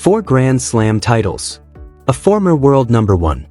4 Grand Slam titles, a former world number 1,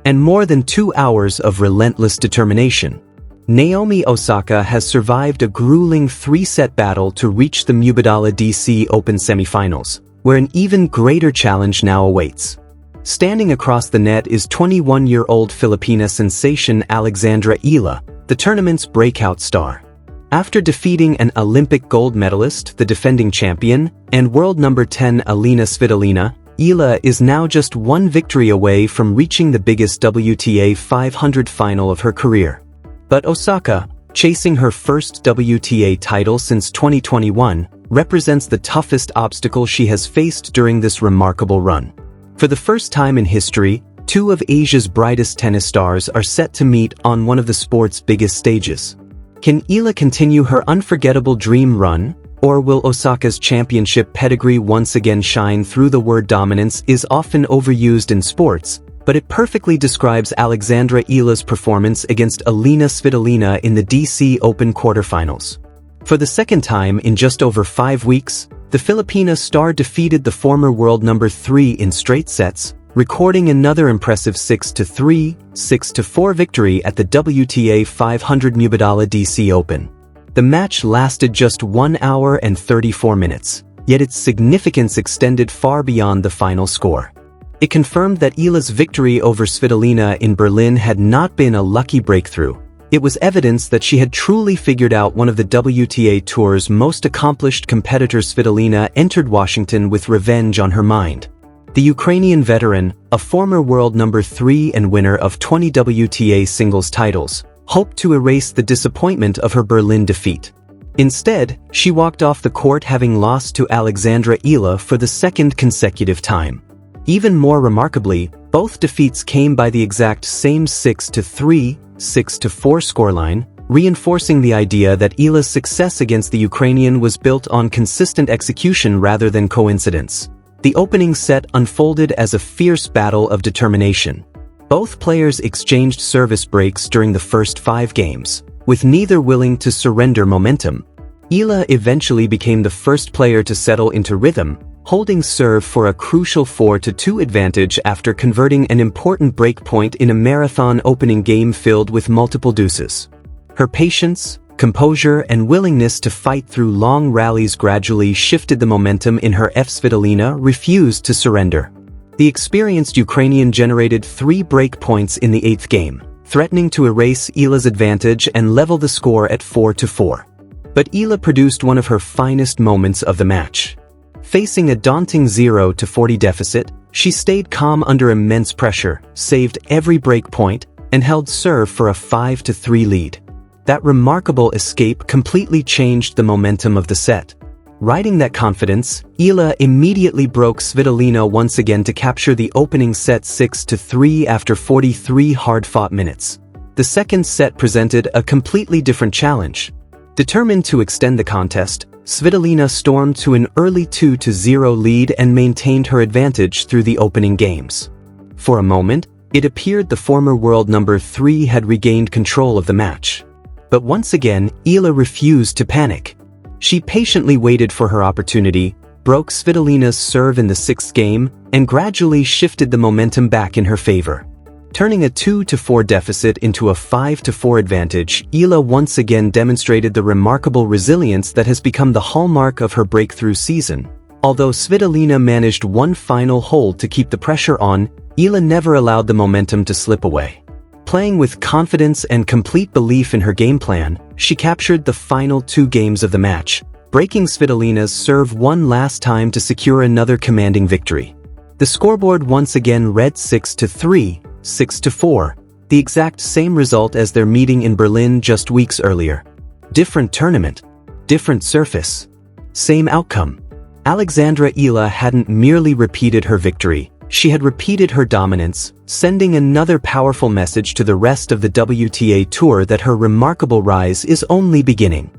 and more than 2 hours of relentless determination, Naomi Osaka has survived a grueling 3-set battle to reach the Mubadala DC Open semifinals, where an even greater challenge now awaits. Standing across the net is 21-year-old Filipina sensation Alexandra Eala, the tournament's breakout star. After defeating an Olympic gold medalist, the defending champion, and world number 10 Alina Svitolina, Eala is now just one victory away from reaching the biggest WTA 500 final of her career. But Osaka, chasing her first WTA title since 2021, represents the toughest obstacle she has faced during this remarkable run. For the first time in history, 2 of Asia's brightest tennis stars are set to meet on one of the sport's biggest stages. Can Eala continue her unforgettable dream run, or will Osaka's championship pedigree once again shine through? The word dominance is often overused in sports, but it perfectly describes Alexandra Eala's performance against Alina Svitolina in the DC Open quarterfinals. For the second time in just over 5 weeks, the Filipina star defeated the former world number 3 in straight sets, recording another impressive 6-3, 6-4 victory at the WTA 500 Mubadala DC Open. The match lasted just 1 hour and 34 minutes, yet its significance extended far beyond the final score. It confirmed that Eala's victory over Svitolina in Berlin had not been a lucky breakthrough. It was evidence that she had truly figured out one of the WTA Tour's most accomplished competitors. Svitolina entered Washington with revenge on her mind. The Ukrainian veteran, a former world number 3 and winner of 20 WTA singles titles, hoped to erase the disappointment of her Berlin defeat. Instead, she walked off the court having lost to Alexandra Eala for the second consecutive time. Even more remarkably, both defeats came by the exact same 6-3, 6-4 scoreline, reinforcing the idea that Eala's success against the Ukrainian was built on consistent execution rather than coincidence. The opening set unfolded as a fierce battle of determination. Both players exchanged service breaks during the first 5 games, with neither willing to surrender momentum. Eala eventually became the first player to settle into rhythm, holding serve for a crucial 4-2 advantage after converting an important break point in a marathon opening game filled with multiple deuces. Her patience, composure, and willingness to fight through long rallies gradually shifted the momentum in her. Svitolina refused to surrender. The experienced Ukrainian generated 3 break points in the 8th game, threatening to erase Eala's advantage and level the score at 4-4. But Eala produced one of her finest moments of the match. Facing a daunting 0-40 deficit, she stayed calm under immense pressure, saved every break point, and held serve for a 5-3 lead. That remarkable escape completely changed the momentum of the set. Riding that confidence, Eala immediately broke Svitolina once again to capture the opening set 6-3 after 43 hard-fought minutes. The second set presented a completely different challenge. Determined to extend the contest, Svitolina stormed to an early 2-0 lead and maintained her advantage through the opening games. For a moment, it appeared the former world number 3 had regained control of the match. But once again, Eala refused to panic. She patiently waited for her opportunity, broke Svitolina's serve in the 6th game, and gradually shifted the momentum back in her favor. Turning a 2-4 deficit into a 5-4 advantage, Eala once again demonstrated the remarkable resilience that has become the hallmark of her breakthrough season. Although Svitolina managed one final hold to keep the pressure on, Eala never allowed the momentum to slip away. Playing with confidence and complete belief in her game plan, she captured the final 2 games of the match, breaking Svitolina's serve one last time to secure another commanding victory. The scoreboard once again read 6-3, 6-4, the exact same result as their meeting in Berlin just weeks earlier. Different tournament, different surface, same outcome. Alexandra Eala hadn't merely repeated her victory, she had repeated her dominance, sending another powerful message to the rest of the WTA Tour that her remarkable rise is only beginning.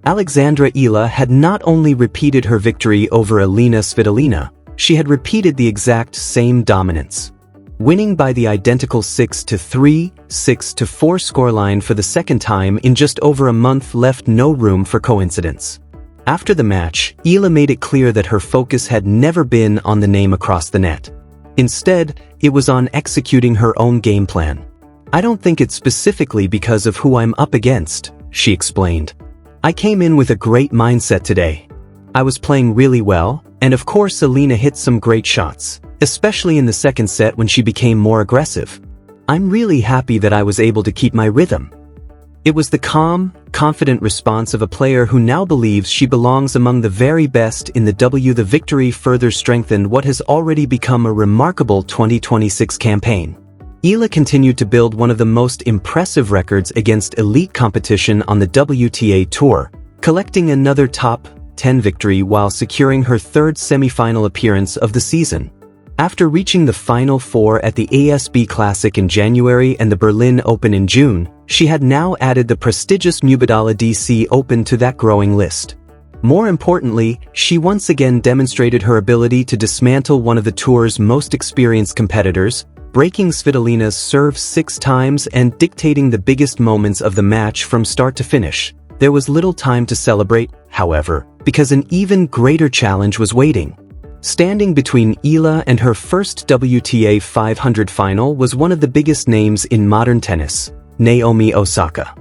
Alexandra Eala had not only repeated her victory over Alina Svitolina, she had repeated the exact same dominance. Winning by the identical 6-3, 6-4 scoreline for the second time in just over a month left no room for coincidence. After the match, Eala made it clear that her focus had never been on the name across the net. Instead, it was on executing her own game plan. "I don't think it's specifically because of who I'm up against," she explained. "I came in with a great mindset today. I was playing really well, and of course Alina hit some great shots, especially in the second set when she became more aggressive. I'm really happy that I was able to keep my rhythm." It was the calm, confident response of a player who now believes she belongs among the very best in the W. The victory further strengthened what has already become a remarkable 2026 campaign. Eala continued to build one of the most impressive records against elite competition on the WTA Tour, collecting another top 10 victory while securing her third semifinal appearance of the season. After reaching the Final Four at the ASB Classic in January and the Berlin Open in June, she had now added the prestigious Mubadala DC Open to that growing list. More importantly, she once again demonstrated her ability to dismantle one of the tour's most experienced competitors, breaking Svitolina's serve 6 times and dictating the biggest moments of the match from start to finish. There was little time to celebrate, however, because an even greater challenge was waiting. Standing between Eala and her first WTA 500 final was one of the biggest names in modern tennis, Naomi Osaka.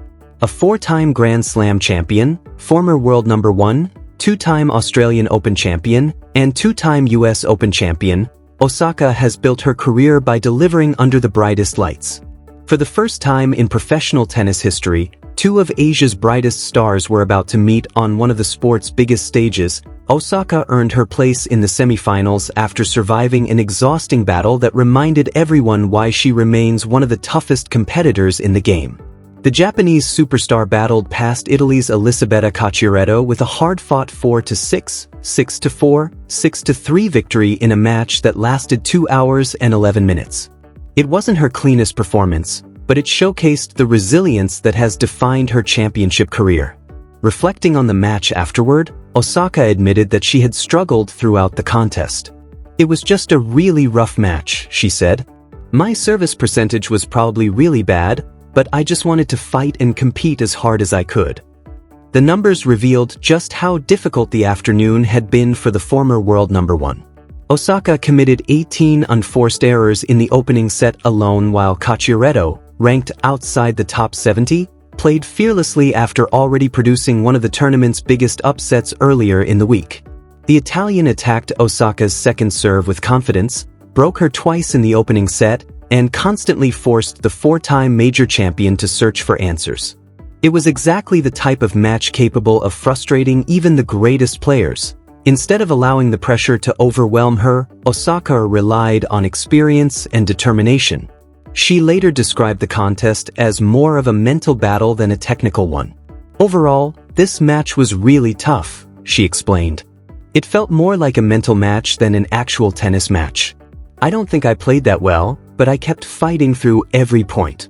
A 4-time Grand Slam champion, former world number 1, 2-time Australian Open champion, and 2-time US Open champion, Osaka has built her career by delivering under the brightest lights. For the first time in professional tennis history, 2 of Asia's brightest stars were about to meet on one of the sport's biggest stages. Osaka earned her place in the semifinals after surviving an exhausting battle that reminded everyone why she remains one of the toughest competitors in the game. The Japanese superstar battled past Italy's Elisabetta Cacciaretto with a hard-fought 4-6, 6-4, 6-3 victory in a match that lasted 2 hours and 11 minutes. It wasn't her cleanest performance, but it showcased the resilience that has defined her championship career. Reflecting on the match afterward, Osaka admitted that she had struggled throughout the contest. "It was just a really rough match," she said. "My service percentage was probably really bad, but I just wanted to fight and compete as hard as I could." The numbers revealed just how difficult the afternoon had been for the former world number 1. Osaka committed 18 unforced errors in the opening set alone, while Cacciaretto, ranked outside the top 70, played fearlessly after already producing one of the tournament's biggest upsets earlier in the week. The Italian attacked Osaka's second serve with confidence, broke her twice in the opening set, and constantly forced the 4-time major champion to search for answers. It was exactly the type of match capable of frustrating even the greatest players. Instead of allowing the pressure to overwhelm her, Osaka relied on experience and determination. She later described the contest as more of a mental battle than a technical one. "Overall, this match was really tough," she explained. "It felt more like a mental match than an actual tennis match. I don't think I played that well, but I kept fighting through every point."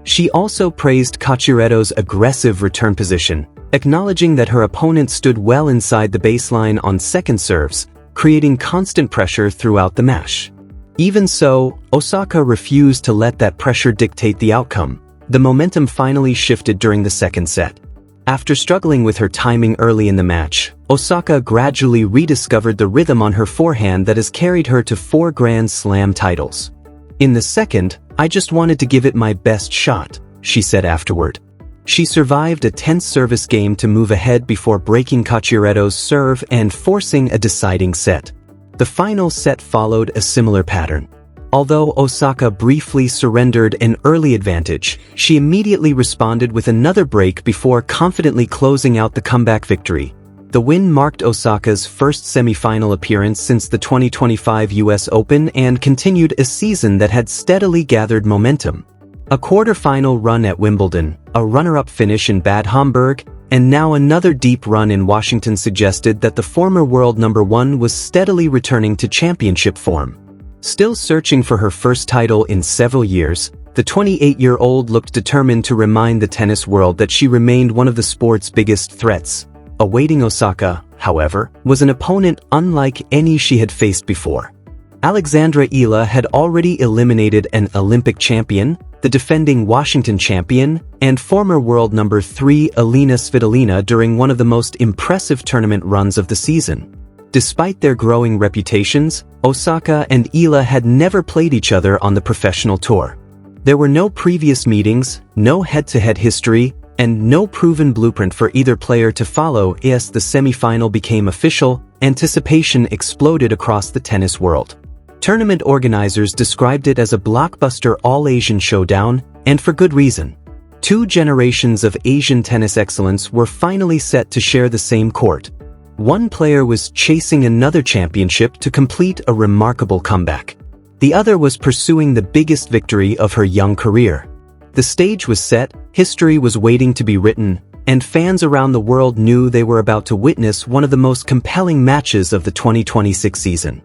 She also praised Cacciaretto's aggressive return position, acknowledging that her opponent stood well inside the baseline on second serves, creating constant pressure throughout the match. Even so, Osaka refused to let that pressure dictate the outcome. The momentum finally shifted during the second set. After struggling with her timing early in the match, Osaka gradually rediscovered the rhythm on her forehand that has carried her to 4 Grand Slam titles. "In the second, I just wanted to give it my best shot," she said afterward. She survived a tense service game to move ahead before breaking Cacciaretto's serve and forcing a deciding set. The final set followed a similar pattern. Although Osaka briefly surrendered an early advantage, she immediately responded with another break before confidently closing out the comeback victory. The win marked Osaka's first semifinal appearance since the 2025 US Open and continued a season that had steadily gathered momentum. A quarter-final run at Wimbledon, a runner-up finish in Bad Homburg, and now another deep run in Washington suggested that the former world number 1 was steadily returning to championship form. Still searching for her first title in several years, the 28-year-old looked determined to remind the tennis world that she remained one of the sport's biggest threats. Awaiting Osaka, however, was an opponent unlike any she had faced before. Alexandra Eala had already eliminated an Olympic champion, the defending Washington champion, and former world number 3 Alina Svitolina during one of the most impressive tournament runs of the season. Despite their growing reputations, Osaka and Eala had never played each other on the professional tour. There were no previous meetings, no head-to-head history, and no proven blueprint for either player to follow. As the semifinal became official, anticipation exploded across the tennis world. Tournament organizers described it as a blockbuster all-Asian showdown, and for good reason. Two generations of Asian tennis excellence were finally set to share the same court. One player was chasing another championship to complete a remarkable comeback. The other was pursuing the biggest victory of her young career. The stage was set, history was waiting to be written, and fans around the world knew they were about to witness one of the most compelling matches of the 2026 season.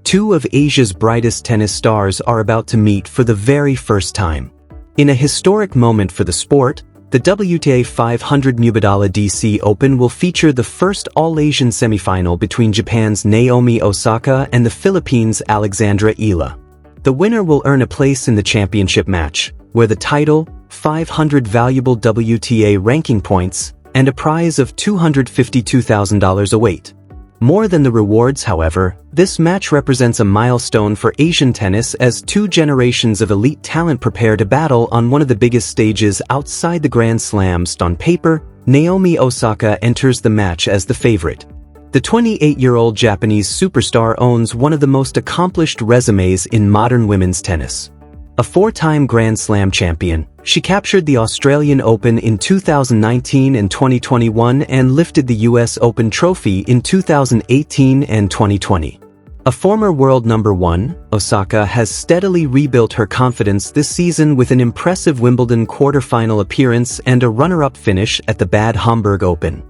Two of Asia's brightest tennis stars are about to meet for the very first time. In a historic moment for the sport, the WTA 500 Mubadala DC Open will feature the first all-Asian semifinal between Japan's Naomi Osaka and the Philippines' Alexandra Eala. The winner will earn a place in the championship match, where the title, 500 valuable WTA ranking points, and a prize of $252,000 await. More than the rewards, however, this match represents a milestone for Asian tennis as two generations of elite talent prepare to battle on one of the biggest stages outside the Grand Slams. On paper, Naomi Osaka enters the match as the favorite. The 28-year-old Japanese superstar owns one of the most accomplished resumes in modern women's tennis. A four-time Grand Slam champion, she captured the Australian Open in 2019 and 2021 and lifted the US Open trophy in 2018 and 2020. A former world number 1, Osaka has steadily rebuilt her confidence this season with an impressive Wimbledon quarterfinal appearance and a runner-up finish at the Bad Homburg Open.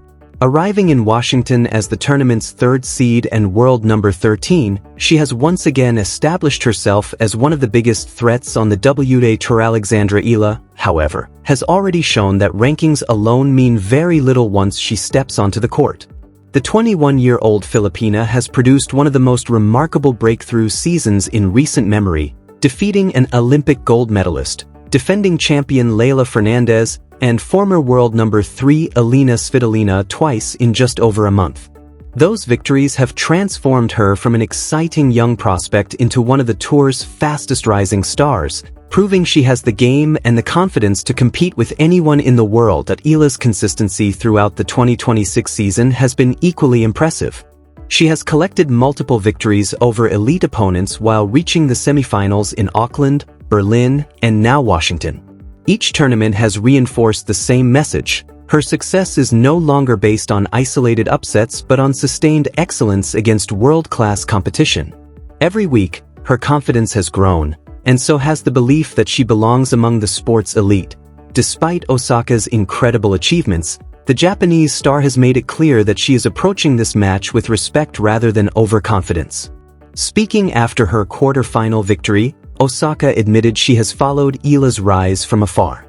Arriving in Washington as the tournament's third seed and world number 13, she has once again established herself as one of the biggest threats on the WTA Tour. Alexandra Eala, however, has already shown that rankings alone mean very little once she steps onto the court. The 21-year-old Filipina has produced one of the most remarkable breakthrough seasons in recent memory, defeating an Olympic gold medalist, defending champion Leylah Fernandez, and former world number 3 Alina Svitolina twice in just over a month. Those victories have transformed her from an exciting young prospect into one of the tour's fastest rising stars, proving she has the game and the confidence to compete with anyone in the world. Eala's consistency throughout the 2026 season has been equally impressive. She has collected multiple victories over elite opponents while reaching the semifinals in Auckland, Berlin, and now Washington. Each tournament has reinforced the same message. Her success is no longer based on isolated upsets but on sustained excellence against world-class competition. Every week, her confidence has grown, and so has the belief that she belongs among the sport's elite. Despite Osaka's incredible achievements, the Japanese star has made it clear that she is approaching this match with respect rather than overconfidence. Speaking after her quarter-final victory, Osaka admitted she has followed Eala's rise from afar.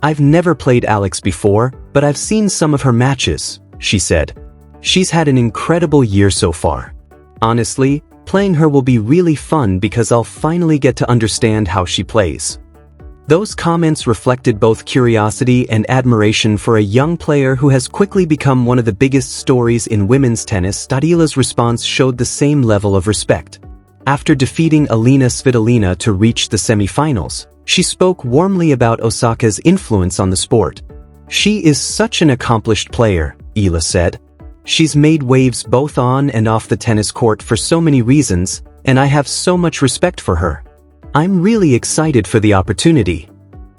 "I've never played Alex before, but I've seen some of her matches," she said. "She's had an incredible year so far. Honestly, playing her will be really fun because I'll finally get to understand how she plays." Those comments reflected both curiosity and admiration for a young player who has quickly become one of the biggest stories in women's tennis. Eala's response showed the same level of respect. After defeating Alina Svitolina to reach the semifinals, she spoke warmly about Osaka's influence on the sport. "She is such an accomplished player," Eala said. "She's made waves both on and off the tennis court for so many reasons, and I have so much respect for her. I'm really excited for the opportunity."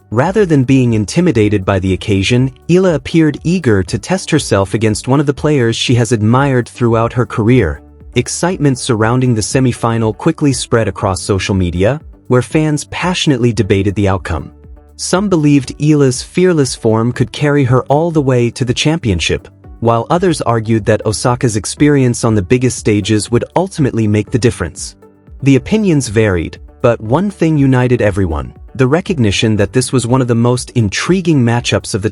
Rather than being intimidated by the occasion, Eala appeared eager to test herself against one of the players she has admired throughout her career. Excitement surrounding the semifinal quickly spread across social media, where fans passionately debated the outcome. Some believed Eala's fearless form could carry her all the way to the championship, while others argued that Osaka's experience on the biggest stages would ultimately make the difference. The opinions varied, but one thing united everyone: the recognition that this was one of the most intriguing matchups of the